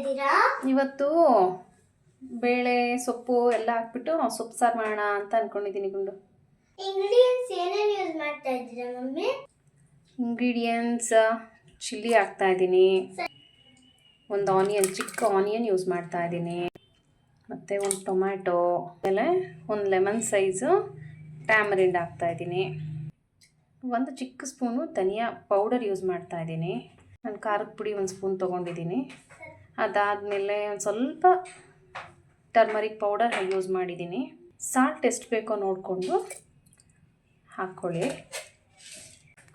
ಇದ್ದೀರಾ? ಇವತ್ತು ಬೇಳೆ ಸೊಪ್ಪು ಎಲ್ಲ ಹಾಕ್ಬಿಟ್ಟು ಸೊಪ್ಪು ಸಾರು ಮಾಡೋಣ ಅಂತ ಅನ್ಕೊಂಡಿದ್ದೀನಿ ಗುಂಡು. ಇಂಗ್ರೀಡಿಯೆಂಟ್ಸ್ ಏನೇನು ಯೂಸ್ ಮಾಡ್ತಾ ಇದ್ದೀರಾ ಮಮ್ಮಿ? ಇಂಗ್ರೀಡಿಯೆಂಟ್ಸ್ ಚಿಲ್ಲಿ ಹಾಕ್ತಾ ಇದ್ದೀನಿ, ಒಂದು ಆನಿಯನ್, ಚಿಕ್ಕ ಆನಿಯನ್ ಯೂಸ್ ಮಾಡ್ತಾ ಇದ್ದೀನಿ, ಮತ್ತು ಒಂದು ಟೊಮ್ಯಾಟೊ, ಆಮೇಲೆ ಒಂದು ಲೆಮನ್ ಸೈಜು ಟ್ಯಾಮರಿಂಡ್ ಹಾಕ್ತಾ ಇದ್ದೀನಿ, ಒಂದು ಚಿಕ್ಕ ಸ್ಪೂನು ಧನಿಯಾ ಪೌಡರ್ ಯೂಸ್ ಮಾಡ್ತಾ ಇದ್ದೀನಿ, ನಾನು ಖಾರದ ಪುಡಿ ಒಂದು ಸ್ಪೂನ್ ತೊಗೊಂಡಿದ್ದೀನಿ, ಅದಾದಮೇಲೆ ಒಂದು ಸ್ವಲ್ಪ ಟರ್ಮರಿಕ್ ಪೌಡರ್ ಯೂಸ್ ಮಾಡಿದ್ದೀನಿ. ಸಾಲ್ಟ್ ಎಷ್ಟು ಬೇಕೋ ನೋಡಿಕೊಂಡು ಹಾಕ್ಕೊಳ್ಳಿ.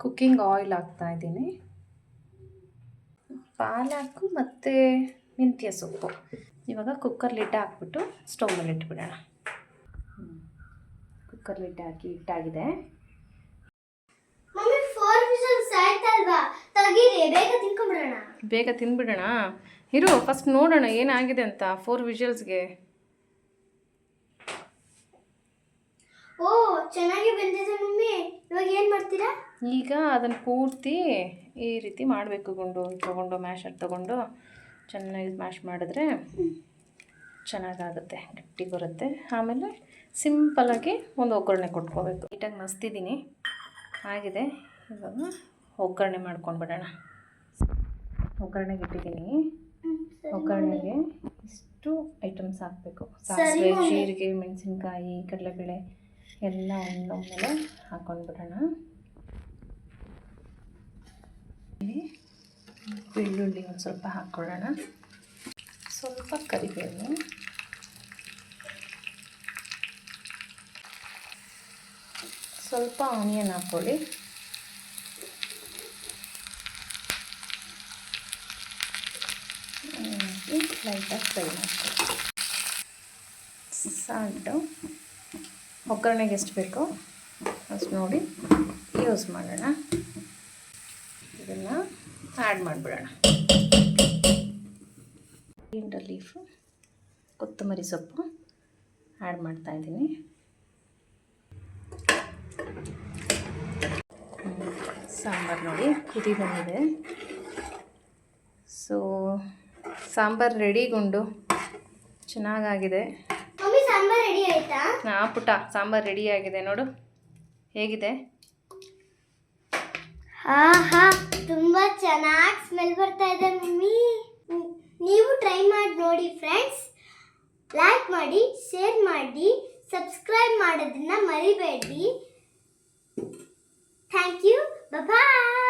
ಕುಕ್ಕಿಂಗ್ ಆಯಿಲ್ ಹಾಕ್ತಾಯಿದ್ದೀನಿ, ಪಾಲಕು ಮತ್ತು ಮೆಂತ್ಯ ಸೊಪ್ಪು. ಇವಾಗ ಕುಕ್ಕರ್ ಲಿಡ್ ಹಾಕ್ಬಿಟ್ಟು ಸ್ಟವ್ ಮೇಲೆ ಇಟ್ಬಿಡೋಣ. ಕುಕ್ಕರ್ ಲಿಡ್ ಹಾಕಿ ಇಟ್ಟಾಗಿದೆ. ಬೇಗ ತಿಂದ್ಬಿಡೋಣ. ಇರು, ಫಸ್ಟ್ ನೋಡೋಣ ಏನಾಗಿದೆ ಅಂತ 4 ವಿಷಲ್ಸ್ಗೆ. ಓ, ಚೆನ್ನಾಗಿ ಬಂದಿದೆ ಮಮ್ಮಿ. ಇವಾಗ ಏನು ಮಾಡ್ತೀರಾ? ಈಗ ಅದನ್ನು ಪೂರ್ತಿ ಈ ರೀತಿ ಮಾಡಬೇಕು. ತೊಗೊಂಡು ಮ್ಯಾಶರ್ ತೊಗೊಂಡು ಚೆನ್ನಾಗಿ ಮ್ಯಾಶ್ ಮಾಡಿದ್ರೆ ಚೆನ್ನಾಗಾಗುತ್ತೆ, ಗಟ್ಟಿ ಬರುತ್ತೆ. ಆಮೇಲೆ ಸಿಂಪಲಾಗಿ ಒಂದು ಒಗ್ಗರಣೆ ಕೊಟ್ಕೋಬೇಕು. ನೀಟಾಗಿ ಮಸ್ತಿದ್ದೀನಿ, ಆಗಿದೆ. ಇವಾಗ ಒಗ್ಗರಣೆ ಮಾಡ್ಕೊಂಡು ಬಿಡೋಣ. ಒಗ್ಗರಣೆಗೆ ಇಟ್ಟಿದ್ದೀನಿ. ಒಗ್ಗರಣೆಗೆ ಇಷ್ಟು ಐಟಮ್ಸ್ ಹಾಕಬೇಕು: ಸಾಸಿವೆ, ಜೀರಿಗೆ, ಮೆಣಸಿನ್ಕಾಯಿ, ಕಡಲೆಬೇಳೆ ಎಲ್ಲ ಒಂದೊಂದಮೇಲೆ ಹಾಕ್ಕೊಂಡ್ಬಿಡೋಣ. ಬೆಳ್ಳುಳ್ಳಿ ಒಂದು ಸ್ವಲ್ಪ ಹಾಕ್ಕೊಳ್ಳೋಣ, ಸ್ವಲ್ಪ ಕರಿಬೇವು, ಸ್ವಲ್ಪ ಆನಿಯನ್ ಹಾಕ್ಕೊಳ್ಳಿ, ಲೈಟಾಗಿ ಫ್ರೈ ಮಾಡ್ಕೊಳ್ಳಿ. ಸಾಲ್ಟು ಒಗ್ಗರಣೆಗೆ ಎಷ್ಟು ಬೇಕೋ ಅಷ್ಟು ನೋಡಿ ಯೂಸ್ ಮಾಡೋಣ. ಇದನ್ನು ಆ್ಯಡ್ ಮಾಡಿಬಿಡೋಣ. ಇಂಟರ್ ಲೀಫು, ಕೊತ್ತಂಬರಿ ಸೊಪ್ಪು ಆ್ಯಡ್ ಮಾಡ್ತಾಯಿದ್ದೀನಿ. ಸಾಂಬಾರು ನೋಡಿ ಕುದಿ ಬಂದಿದೆ. ಸೊ ಸಾಂಬಾರು ರೆಡಿಗೊಂಡು ಚೆನ್ನಾಗಾಗಿದೆ. ಸಾಂಬಾರು ರೆಡಿ ಆಯ್ತಾ? ಪುಟ್ಟ, ಸಾಂಬಾರು ರೆಡಿ ಆಗಿದೆ ನೋಡು ಹೇಗಿದೆ. ಆಹಾ, ತುಂಬಾ ಚೆನ್ನಾಗಿ ಸ್ಮೆಲ್ ಬರ್ತಾ ಇದೆ ಮಮ್ಮಿ. ನೀವು ಟ್ರೈ ಮಾಡಿ ನೋಡಿ ಫ್ರೆಂಡ್ಸ್. ಲೈಕ್ ಮಾಡಿ, ಶೇರ್ ಮಾಡಿ, ಸಬ್ಸ್ಕ್ರೈಬ್ ಮಾಡೋದನ್ನ ಮರಿಬೇಡಿ. Thank you. ಬಾಯ್.